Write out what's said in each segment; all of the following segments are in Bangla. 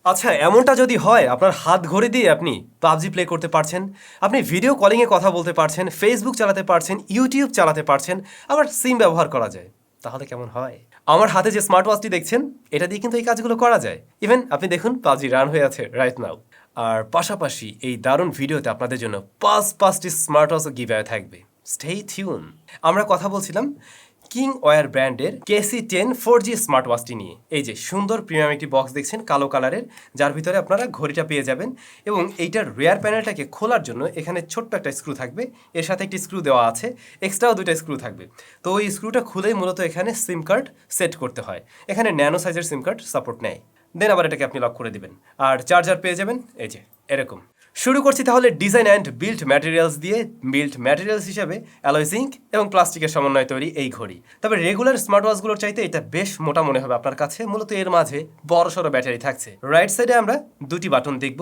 আচ্ছা, এমনটা যদি হয় আপনার হাত ঘড়ি দিয়ে আপনি পাবজি প্লে করতে পারছেন, আপনি ভিডিও কলিংয়ে কথা বলতে পারছেন, ফেসবুক চালাতে পারছেন, ইউটিউব চালাতে পারছেন, আবার সিম ব্যবহার করা যায়, তাহলে কেমন হয়? আমার হাতে যে স্মার্ট ওয়াচটি দেখছেন, এটা দিয়ে কিন্তু এই কাজগুলো করা যায়। ইভেন আপনি দেখুন পাবজি রান হয়ে আছে রাইট নাও। আর পাশাপাশি এই দারুণ ভিডিওতে আপনাদের জন্য পাঁচটি স্মার্ট ওয়াচও গিভঅ্যাওয়ে থাকবে। Stay tune. আমরা কথা বলছিলাম কিংওয়্যার ব্র্যান্ডের KC10 4G স্মার্ট ওয়াচটি নিয়ে। এই যে সুন্দর প্রিমিয়াম একটি বক্স দেখছেন কালো কালারের, যার ভিতরে আপনারা ঘড়িটা পেয়ে যাবেন এবং এইটার রেয়ার প্যানেলটাকে খোলার জন্য এখানে ছোট্ট একটা স্ক্রু থাকবে, এর সাথে একটি স্ক্রু দেওয়া আছে, এক্সট্রাও দুইটা স্ক্রু থাকবে। তো ওই স্ক্রুটা খুলেই মূলত এখানে সিম কার্ড সেট করতে হয়। এখানে ন্যানো সাইজের সিম কার্ড সাপোর্ট নেয়। দেন আবার এটাকে আপনি লক করে দিবেন আর চার্জার পেয়ে যাবেন এই যে এরকম। শুরু করছি তাহলে ডিজাইন অ্যান্ড বিল্ড ম্যাটেরিয়ালস দিয়ে। বিল্ড ম্যাটেরিয়ালস হিসাবে অ্যালয় জিঙ্ক এবং প্লাস্টিকের সমন্বয়ে তৈরি এই ঘড়ি। তবে রেগুলার স্মার্ট ওয়াচগুলোর চাইতে এটা বেশ মোটা মনে হবে আপনার কাছে। মূলত এর মাঝে বড়সড় ব্যাটারি থাকছে। রাইট সাইডে আমরা দুটি বাটন দেখব,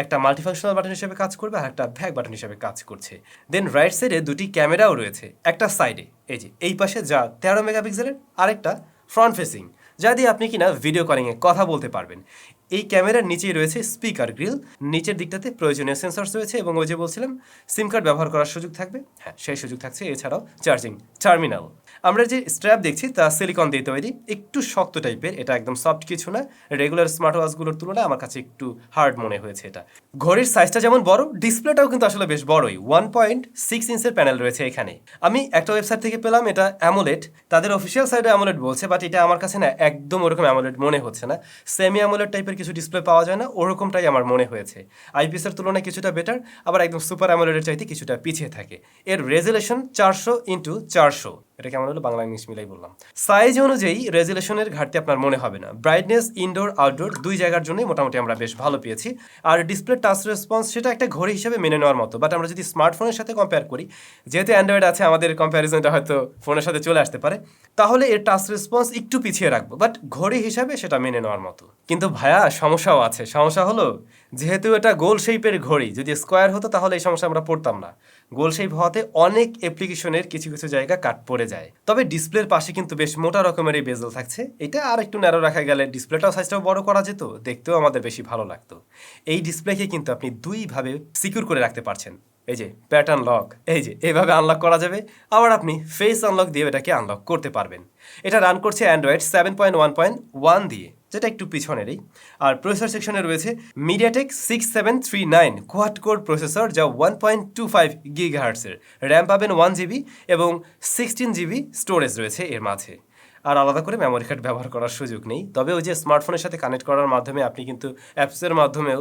একটা মাল্টিফাংশনাল বাটন হিসেবে কাজ করবে আর একটা ব্যাক বাটন হিসেবে কাজ করছে। দেন রাইট সাইডে দুটি ক্যামেরাও রয়েছে, একটা সাইডে এই যে এই পাশে যা 13 মেগাপিক্সেলের, আরেকটা ফ্রন্ট ফেসিং, যা দিয়ে আপনি কিনা ভিডিও কলিংয়ে কথা বলতে পারবেন। এই ক্যামেরার নিচেই রয়েছে স্পিকার গ্রিল, নিচের দিকটাতে প্রয়োজনীয় সেন্সরস রয়েছে এবং ওই যে বলছিলাম সিম কার্ড ব্যবহার করার সুযোগ থাকবে, হ্যাঁ সেই সুযোগ থাকছে। এছাড়াও চার্জিং টার্মিনাল। আমরা যে স্ট্র্যাপ দেখছি তা সিলিকন দিয়ে তৈরি, একটু শক্ত টাইপের, এটা একদম সফট কিছু না। রেগুলার স্মার্ট ওয়াচগুলোর তুলনায় আমার কাছে একটু হার্ড মনে হয়েছে এটা। ঘড়ির সাইজটা যেমন বড়, ডিসপ্লেটাও কিন্তু আসলে বেশ বড়ই, 1.6 ইঞ্চের প্যানেল রয়েছে এখানে। আমি একটা ওয়েবসাইট থেকে পেলাম এটা অ্যামোলেড, তাদের অফিসিয়াল সাইডে অ্যামোলেড বলছে, বাট এটা আমার কাছে না একদম ওরকম অ্যামোলেড মনে হচ্ছে না। সেমি অ্যামোলেড টাইপের কিছু ডিসপ্লে পাওয়া যায় না, ওরকমটাই আমার মনে হয়েছে। আইপিএসের তুলনায় কিছুটা বেটার, আবার একদম সুপার অ্যামোলেডের চাইতে কিছুটা পিছিয়ে থাকে। এর রেজুলেশন 400x400, এটা কেমন হলো বাংলা ইংলিশ মিলাই বললাম। সাইজ অনুযায়ী রেজুলেশনের ঘাটতি আপনার মনে হবে না। ব্রাইটনেস ইনডোর আউটডোর দুই জায়গার জন্যই মোটামুটি আমরা বেশ ভালো পেয়েছি। আর ডিসপ্লে টাচ রেসপন্স সেটা একটা ঘড়ি হিসেবে মেনে নেওয়ার মতো, বাট আমরা যদি স্মার্টফোনের সাথে কম্পেয়ার করি, যেহেতু অ্যান্ড্রয়েড আছে আমাদের কম্প্যারিজনটা হয়তো ফোনের সাথে চলে আসতে পারে, তাহলে এর টাচ রেসপন্স একটু পিছিয়ে রাখবো, বাট ঘড়ি হিসাবে সেটা মেনে নেওয়ার মতো। কিন্তু ভাইয়া সমস্যাও আছে। সমস্যা হলো যেহেতু এটা গোল শেপের ঘড়ি, যদি স্কোয়ার হতো তাহলে এই সমস্যা আমরা পড়তাম না। গোল শেপ হওয়াতে অনেক অ্যাপ্লিকেশনের কিছু কিছু জায়গা কাট পড়ে যায়। তবে ডিসপ্লের পাশে কিন্তু বেশ মোটা রকমের এই বেজেল থাকছে, এটা আর একটু ন্যারো রাখা গেলে ডিসপ্লেটাও সাইজটাও বড় করা যেত, দেখতেও আমাদের বেশি ভালো লাগতো। এই ডিসপ্লেকে কিন্তু আপনি দুইভাবে সিকিউর করে রাখতে পারছেন। এই যে প্যাটার্ন লক, এই যে এভাবে আনলক করা যাবে, আবার আপনি ফেস আনলক দিয়ে এটাকে আনলক করতে পারবেন। এটা রান করছে অ্যান্ড্রয়েড 7.1.1 দিয়ে, যেটা একটু পিছনেরই। আর প্রসেসর সেকশনে রয়েছে মিডিয়াটেক 6739 কোয়াড কোর প্রসেসর, যা 1.25 গিগাহার্টসের। র্যাম পাবেন 1 GB এবং 16 GB স্টোরেজ রয়েছে এর মাঝে। আর আলাদা করে মেমোরি কার্ড ব্যবহার করার সুযোগ নেই। তবে ওই যে স্মার্টফোনের সাথে কানেক্ট করার মাধ্যমে আপনি কিন্তু অ্যাপসের মাধ্যমেও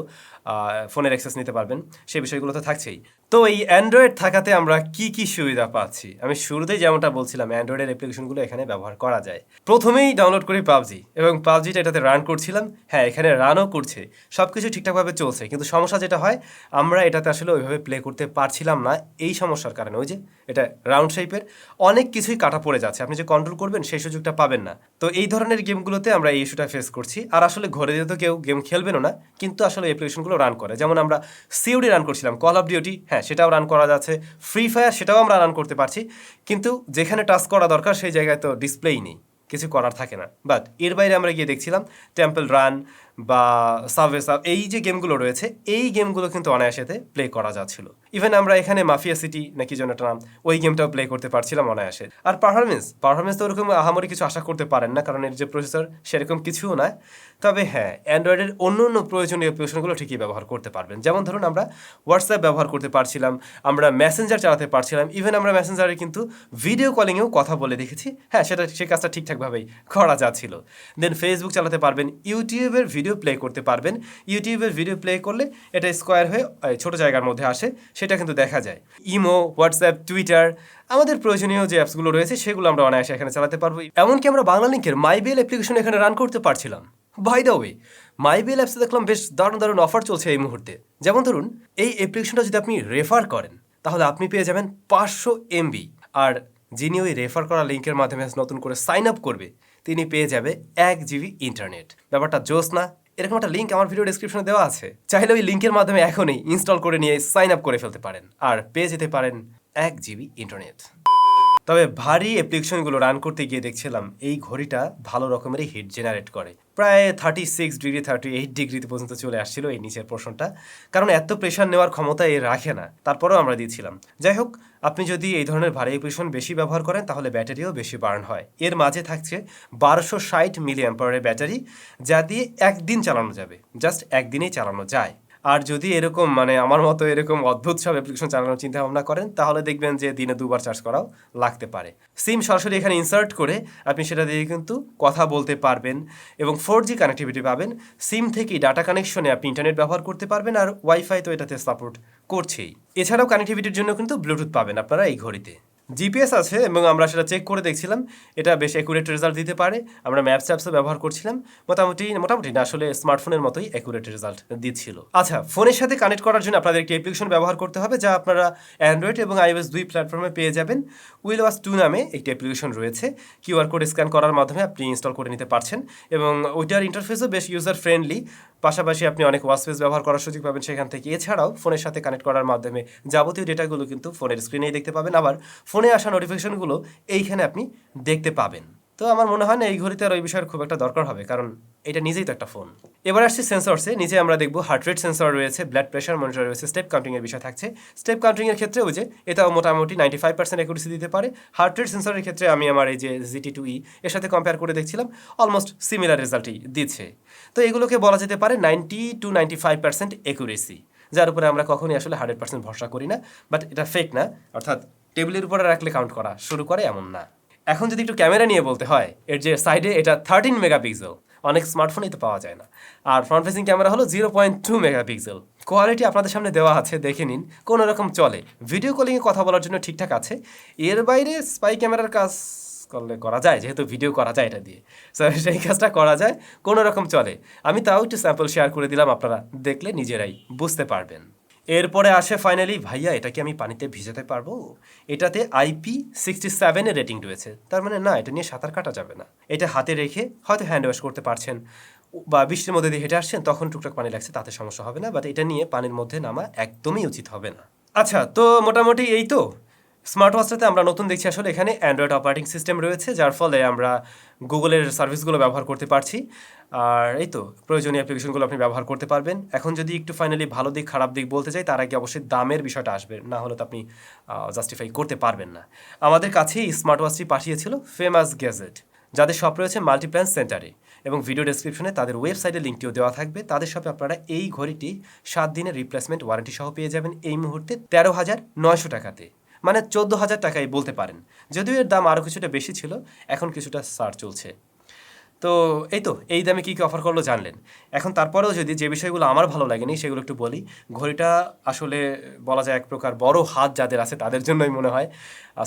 ফোনের অ্যাক্সেস নিতে পারবেন, সেই বিষয়গুলো তো থাকছেই। তো এই অ্যান্ড্রয়েড থাকাতে আমরা কি কি সুবিধা পাচ্ছি? আমি শুরুতেই যেমনটা বলছিলাম, অ্যান্ড্রয়েডের অ্যাপ্লিকেশনগুলো এখানে ব্যবহার করা যায়। প্রথমেই ডাউনলোড করি পাবজি, এবং পাবজিটা এটাতে রান করছিলাম। হ্যাঁ, এখানে রানও করছে, সব কিছু ঠিকঠাকভাবে চলছে, কিন্তু সমস্যা যেটা হয়, আমরা এটাতে আসলে ওইভাবে প্লে করতে পারছিলাম না এই সমস্যার কারণে। ওই যে এটা রাউন্ড শেপের, অনেক কিছুই কাটা পড়ে যাচ্ছে, আপনি যে কন্ট্রোল করবেন সেই সুযোগটা পাবেন না। তো এই ধরনের গেমগুলোতে আমরা এই ইস্যুটা ফেস করছি। আর আসলে ঘরে যেহেতু কেউ গেম খেলবেনও না, কিন্তু আসলে অ্যাপ্লিকেশনগুলো রান করে। যেমন আমরা সিওডি রান করছিলাম, কল অফ ডিউটি, হ্যাঁ সেটাও রান করা যাচ্ছে, ফ্রি ফায়ার সেটাও আমরা রান করতে পারছি, কিন্তু যেখানে টাচ করা দরকার সেই জায়গায় তো ডিসপ্লেই নেই, কিছু করার থাকে না। বাট এর বাইরে আমরা গিয়ে দেখছিলাম টেম্পল রান বা সাবওয়ে সাব, এই যে গেমগুলো রয়েছে, এই গেমগুলো কিন্তু অনায়াসেতে প্লে করা যাচ্ছিল। ইভেন আমরা এখানে মাফিয়া সিটি নাকি যেন একটা নাম, ওই গেমটাও প্লে করতে পারছিলাম অনায়াসে। আর পারফরমেন্স তো ওরকম আহামরি কিছু আশা করতে পারেন না, কারণ এর যে প্রসেসর সেরকম কিছুও নয়। তবে হ্যাঁ, অ্যান্ড্রয়েডের অন্য অন্য প্রয়োজনীয় অ্যাপ্লিকেশনগুলো ঠিকই ব্যবহার করতে পারবেন। যেমন ধরুন আমরা হোয়াটসঅ্যাপ ব্যবহার করতে পারছিলাম, আমরা মেসেঞ্জার চালাতে পারছিলাম, ইভেন আমরা মেসেঞ্জারে কিন্তু ভিডিও কলিংয়েও কথা বলে দেখেছি। হ্যাঁ, সেই কাজটা ঠিকঠাকভাবেই করা যাচ্ছিল। দেন ফেসবুক চালাতে পারবেন, ইউটিউবের ভিডিও প্লে করতে পারবেন। ইউটিউবের ভিডিও প্লে করলে এটা স্কোয়ার হয়ে ছোট জায়গার মধ্যে আসে, সেটা কিন্তু দেখা যায়। ইমো, হোয়াটসঅ্যাপ, টুইটার, আমাদের প্রয়োজনীয় যে অ্যাপসগুলো রয়েছে সেগুলো আমরা অনায়াসে এখানে চালাতে পারবো। এমনকি আমরা বাংলা লিঙ্কের মাইবেল অ্যাপ্লিকেশন এখানে রান করতে পারছিলাম। বাই দ্য ওয়ে, মাইবেল অ্যাপসে দেখলাম বেশ দারুণ দারুণ অফার চলছে এই মুহূর্তে। যেমন ধরুন এই অ্যাপ্লিকেশনটা যদি আপনি রেফার করেন, তাহলে আপনি পেয়ে যাবেন 500 MB, আর যিনি ওই রেফার করা লিঙ্কের মাধ্যমে নতুন করে সাইন আপ করবে, তিনি পেয়ে যাবে 1 GB ইন্টারনেট। ব্যাপারটা জোস না? এরকম একটা লিঙ্ক আমার ভিডিও ডেসক্রিপশনে দেওয়া আছে, চাইলে ওই লিঙ্কের মাধ্যমে এখনই ইনস্টল করে নিয়ে সাইন আপ করে ফেলতে পারেন আর পেয়ে যেতে পারেন 1 GB ইন্টারনেট। তবে ভারী অ্যাপ্লিকেশনগুলো রান করতে গিয়ে দেখছিলাম এই ঘড়িটা ভালো রকমেরই হিট জেনারেট করে, প্রায় 36 ডিগ্রি 38 ডিগ্রিতে পর্যন্ত চলে আসছিল এই নিচের পোর্শনটা, কারণ এত প্রেশার নেওয়ার ক্ষমতা এ রাখে না, তারপরেও আমরা দিয়েছিলাম। যাই হোক, আপনি যদি এই ধরনের ভারী অ্যাপ্লিকেশন বেশি ব্যবহার করেন তাহলে ব্যাটারিও বেশি বার্ন হয়। এর মাঝে থাকছে 1260 মিলি অ্যাম্পারের ব্যাটারি, যা দিয়ে একদিন চালানো যাবে, জাস্ট একদিনেই চালানো যায়। আর যদি এরকম আমার মতো এরকম অদ্ভুত সব অ্যাপ্লিকেশন চালানোর চিন্তা ভাবনা করেন তাহলে দেখবেন যে দিনে 2বার চার্জ করাও লাগতে পারে। সিম সরাসরি এখানে ইনসার্ট করে আপনি সেটা দিয়ে কিন্তু কথা বলতে পারবেন এবং 4G কানেক্টিভিটি পাবেন। সিম থেকেই ডাটা কানেকশনে আপনি ইন্টারনেট ব্যবহার করতে পারবেন, আর ওয়াইফাই তো এটাতে সাপোর্ট করছেই। এছাড়াও কানেক্টিভিটির জন্য কিন্তু ব্লুটুথ পাবেন আপনারা এই ঘড়িতে। জিপিএস আছে এবং আমরা সেটা চেক করে দেখছিলাম, এটা বেশ অ্যাকুরেট রেজাল্ট দিতে পারে। আমরা ম্যাপস অ্যাপসও ব্যবহার করছিলাম, মোটামুটি না, আসলে স্মার্টফোনের মতোই অ্যাকুরেট রেজাল্ট দিচ্ছিল। আচ্ছা, ফোনের সাথে কানেক্ট করার জন্য আপনাদের একটি অ্যাপ্লিকেশন ব্যবহার করতে হবে, যা আপনারা অ্যান্ড্রয়েড এবং iOS 2 প্ল্যাটফর্মে পেয়ে যাবেন। উইলওয়াচ 2 নামে একটি অ্যাপ্লিকেশন রয়েছে, কিউআর কোড স্ক্যান করার মাধ্যমে আপনি ইনস্টল করে নিতে পারছেন এবং ওইটার ইন্টারফেসও বেশ ইউজার ফ্রেন্ডলি। পাশাপাশি আপনি অনেক ওয়াচ স্পেস ব্যবহার করার সুযোগ পাবেন সেখান থেকে। এছাড়াও ফোনের সাথে কানেক্ট করার মাধ্যমে যাবতীয় ডেটাগুলো কিন্তু ফোনের স্ক্রিনেই দেখতে পাবেন, আবার ফোনে আসা নোটিফিকেশনগুলো এইখানে আপনি দেখতে পাবেন। তো আমার মনে হয় না এই ঘড়িতে আর ওই বিষয়ের খুব একটা দরকার হবে, কারণ এটা নিজেই তো একটা ফোন। এবার আসছি সেন্সরসে। নিচে আমরা দেখবো হার্ট রেট সেন্সর রয়েছে, ব্লাড প্রেশার মনিটর রয়েছে, স্টেপ কাউন্টিংয়ের বিষয় থাকছে। স্টেপ কাউন্টিংয়ের ক্ষেত্রে ওই যে এটাও মোটামুটি 95% অ্যাকুরেসি দিতে পারে। হার্ট রেট সেন্সরের ক্ষেত্রে আমি আমার এই যে GT2E এর সাথে কম্পেয়ার করে দেখছিলাম, অলমোস্ট সিমিলার রেজাল্টই দিচ্ছে। তো এগুলোকে বলা যেতে পারে 90 to 95% অ্যাকুরেসি, যার উপরে আমরা কখনোই আসলে 100% ভরসা করি না। বাট এটা ফেক না, অর্থাৎ টেবিলের উপরে রাখলে কাউন্ট করা শুরু করে এমন না। এখন যদি একটু ক্যামেরা নিয়ে বলতে হয়, এর যে সাইডে এটা 13 মেগাপিক্সেল, অনেক স্মার্টফোনেই তো পাওয়া যায় না। আর ফ্রন্ট ফেসিং ক্যামেরা হলো 0.2 মেগাপিক্সেল। কোয়ালিটি আপনাদের সামনে দেওয়া আছে, দেখে নিন, কোনো রকম চলে। ভিডিও কলিংয়ে কথা বলার জন্য ঠিকঠাক আছে। এর বাইরে স্পাই ক্যামেরার কাজ করলে করা যায়, যেহেতু ভিডিও করা যায় এটা দিয়ে, সো সেই কাজটা করা যায়, কোনো রকম চলে। আমি তাও একটু স্যাম্পল শেয়ার করে দিলাম, আপনারা দেখলে নিজেরাই বুঝতে পারবেন। এরপরে আসে ফাইনালি, ভাইয়া এটা কি আমি পানিতে ভিজাতে পারবো? এটাতে IP67 এর রেটিং রয়েছে, তার মানে না, এটা নিয়ে সাঁতার কাটা যাবে না। এটা হাতে রেখে হয়তো হ্যান্ড ওয়াশ করতে পারছেন, বা বৃষ্টির মধ্যে দিয়ে হেঁটে আসছেন, তখন টুকটাক পানি লাগছে, তাতে সমস্যা হবে না। বাট এটা নিয়ে পানির মধ্যে নামা একদমই উচিত হবে না। আচ্ছা, তো মোটামুটি এই তো স্মার্ট ওয়াচটাতে আমরা নতুন দেখছি আসলে এখানে অ্যান্ড্রয়েড অপারেটিং সিস্টেম রয়েছে, যার ফলে আমরা গুগলের সার্ভিসগুলো ব্যবহার করতে পারছি। আর এই তো প্রয়োজনীয় অ্যাপ্লিকেশনগুলো আপনি ব্যবহার করতে পারবেন। এখন যদি একটু ফাইনালি ভালো দিক খারাপ দিক বলতে চাই, তার আগে অবশ্যই দামের বিষয়টা আসবে, না হলে তো আপনি জাস্টিফাই করতে পারবেন না। আমাদের কাছেই স্মার্ট ওয়াচটি পাঠিয়েছিল ফেমাস গ্যাজেট, যাদের শপ রয়েছে মাল্টিপ্যান সেন্টারে, এবং ভিডিও ডেসক্রিপশনে তাদের ওয়েবসাইটের লিঙ্কটিও দেওয়া থাকবে। তাদের শপে আপনারা এই ঘড়িটি 7 দিনের রিপ্লেসমেন্ট ওয়ারেন্টি সহ পেয়ে যাবেন এই মুহূর্তে 13,900 টাকাতে, মানে 14,000 টাকাই বলতে পারেন। যদিও এর দাম আরও কিছুটা বেশি ছিল, এখন কিছুটা ছাড় চলছে। তো এই দামে কী কী অফার করলো জানলেন। এখন তারপরেও যদি যে বিষয়গুলো আমার ভালো লাগেনি সেগুলো একটু বলি। ঘড়িটা আসলে বলা যায় এক প্রকার বড় হাত যাদের আছে তাদের জন্যই মনে হয়,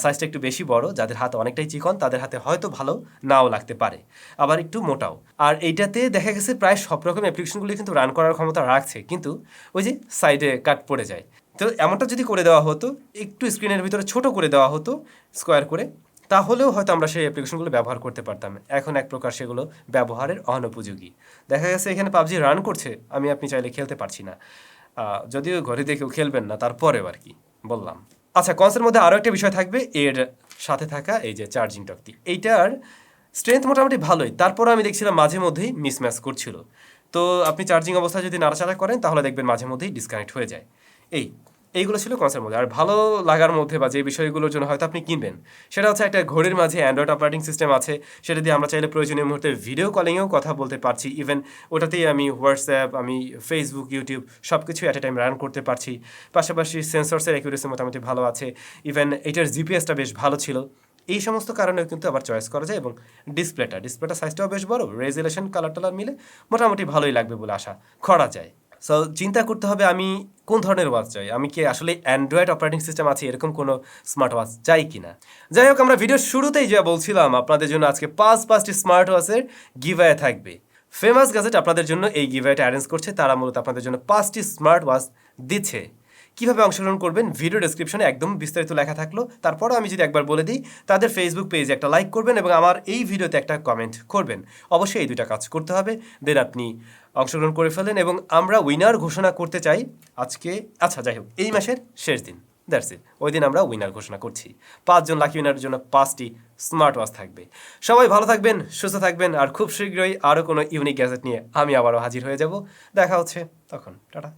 সাইজটা একটু বেশি বড়। যাদের হাত অনেকটাই চিকন তাদের হাতে হয়তো ভালো নাও লাগতে পারে, আবার একটু মোটাও। আর এইটাতে দেখা গেছে প্রায় সব রকম অ্যাপ্লিকেশনগুলি কিন্তু রান করার ক্ষমতা রাখছে, কিন্তু ওই যে সাইডে কাট পড়ে যায়। তো এমনটা যদি করে দেওয়া হতো, একটু স্ক্রিনের ভিতরে ছোট করে দেওয়া হতো স্কোয়ার করে, তাহলেও হয়তো আমরা সেই অ্যাপ্লিকেশনগুলো ব্যবহার করতে পারতাম। এখন এক প্রকার সেগুলো ব্যবহারের অনুপযোগী। দেখা গেছে এখানে পাবজি রান করছে, আপনি চাইলে খেলতে পারছি না, যদিও ঘড়িতে কেউ খেলবেন না, তারপরেও আর কি বললাম। আচ্ছা, কনসের মধ্যে আরও একটা বিষয় থাকবে, এর সাথে থাকা এই যে চার্জিং ডকটি, এইটার স্ট্রেংথ মোটামুটি ভালোই, তারপরও আমি দেখছিলাম মাঝে মধ্যেই মিসম্যাচ করছিল। তো আপনি চার্জিং অবস্থায় যদি নাড়াচাড়া করেন তাহলে দেখবেন মাঝে মধ্যেই ডিসকানেক্ট হয়ে যায়। এইগুলো ছিল কনসের মধ্যে। আর ভালো লাগার মধ্যে বা যে বিষয়গুলোর জন্য হয়তো আপনি কিনবেন, সেটা হচ্ছে একটা ঘড়ির মাঝে অ্যান্ড্রয়েড অপারেটিং সিস্টেম আছে, সেটা দিয়ে আমরা চাইলে প্রয়োজনীয় মুহূর্তে ভিডিও কলিংয়েও কথা বলতে পারছি। ইভেন ওটাতেই আমি হোয়াটসঅ্যাপ, আমি ফেসবুক, ইউটিউব সব কিছু অ্যাট এ টাইম রান করতে পারছি। পাশাপাশি সেন্সরসের অ্যাকুরেসি মোটামুটি ভালো আছে, ইভেন এটার জিপিএসটা বেশ ভালো ছিল। এই সমস্ত কারণেও কিন্তু আবার চয়েস করা যায়। এবং ডিসপ্লেটা সাইজটাও বেশ বড়, রেজুলেশন কালার টালার মিলে মোটামুটি ভালোই লাগবে বলে আশা করা যায়। সো চিন্তা করতে হবে আমি কোন ধরনের ওয়াচ চাই, আমি কি আসলে অ্যান্ড্রয়েড অপারেটিং সিস্টেম আছে এরকম কোনো স্মার্ট ওয়াচ চাই কিনা। যাই হোক, আমরা ভিডিওর শুরুতেই যা বলছিলাম, আপনাদের জন্য আজকে 5টি স্মার্ট ওয়াচের গিভঅ্যাওয়ে থাকবে। ফেমাস গ্যাজেট আপনাদের জন্য এই গিভঅ্যাওয়েটা অ্যারেঞ্জ করছে, তারা মূলত আপনাদের জন্য 5টি স্মার্ট ওয়াচ দিচ্ছে। কীভাবে অংশগ্রহণ করবেন ভিডিও ডেসক্রিপশনে একদম বিস্তারিত লেখা থাকলো। তারপরও আমি যদি একবার বলে দিই, তাদের ফেসবুক পেজে একটা লাইক করবেন এবং আমার এই ভিডিওতে একটা কমেন্ট করবেন। অবশ্যই এই দুটা কাজ করতে হবে, দেন আপনি অংশগ্রহণ করে ফেলেন এবং আমরা উইনার ঘোষণা করতে চাই আজকে। আচ্ছা, যাই হোক, এই মাসের শেষ দিন। দ্যাটস ইট, ওই দিন আমরা উইনার ঘোষণা করছি। 5 জন লাকি উইনারের জন্য 5টি স্মার্ট ওয়াচ থাকবে। সবাই ভালো থাকবেন, সুস্থ থাকবেন, আর খুব শীঘ্রই আরও কোনো ইউনিক গ্যাজেট নিয়ে আমি আবারও হাজির হয়ে যাব। দেখা হচ্ছে তখন। টাটা।